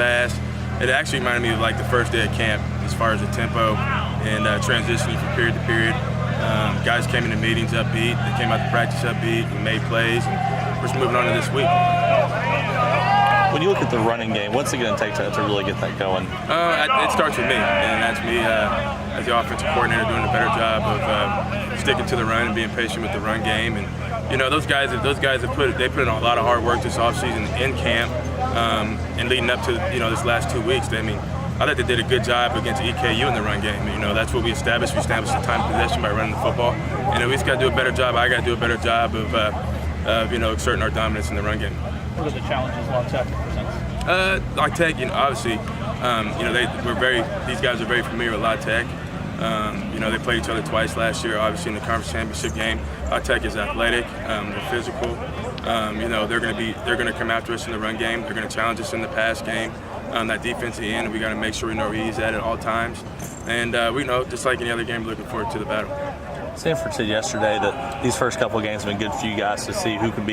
fast. It actually reminded me of like the first day at camp as far as the tempo and transitioning from period to period. Guys came into meetings upbeat. They came out to practice upbeat. We made plays, and we're just moving on to this week. When you look at the running game, what's it going to take to really get that going? It starts with me, and that's me as the offensive coordinator doing a better job of sticking to the run and being patient with the run game. And you know, those guys have put in a lot of hard work this offseason in camp and leading up to this last 2 weeks. I thought they did a good job against EKU in the run game. You know, that's what we established. We established the time of possession by running the football, and we just got to do a better job. I got to do a better job of exerting our dominance in the run game. What are the challenges La Tech presents? La Tech, obviously, these guys are very familiar with La Tech. They played each other twice last year, obviously in the conference championship game. La Tech is athletic, they're physical. They're going to come after us in the run game. They're going to challenge us in the pass game. That defensive end, we got to make sure we know where he's at all times. And we know, just like any other game, we're looking forward to the battle. Sanford said yesterday that these first couple of games have been good for you guys to see who can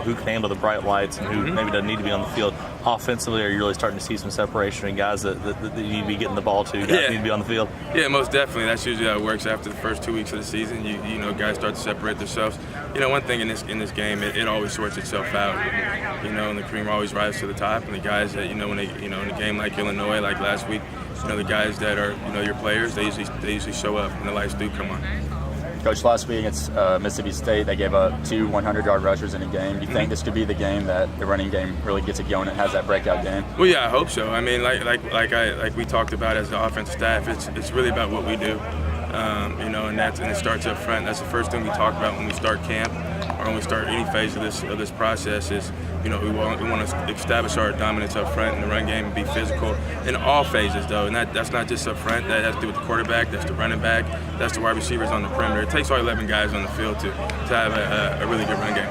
who can handle the bright lights and who maybe doesn't need to be on the field. Offensively, are you really starting to see some separation in guys that you need to be getting the ball to, guys need to be on the field? Yeah, most definitely. That's usually how it works after the first 2 weeks of the season. Guys start to separate themselves. One thing in this game, it always sorts itself out. And the cream always rises to the top. And the guys that when they in a game like Illinois, like last week, the guys that are your players, they usually show up and the lights do come on. Coach, last week against Mississippi State, they gave up 2 100-yard rushers in a game. Do you think this could be the game that the running game really gets it going and has that breakout game? Well, yeah, I hope so. Like we talked about as the offensive staff, it's really about what we do, and it starts up front. That's the first thing we talk about when we start camp or when we start any phase of this process is, we want to establish our dominance up front in the run game and be physical in all phases, though. And that's not just up front. That has to do with the quarterback, that's the running back, that's the wide receivers on the perimeter. It takes all 11 guys on the field to have a really good run game.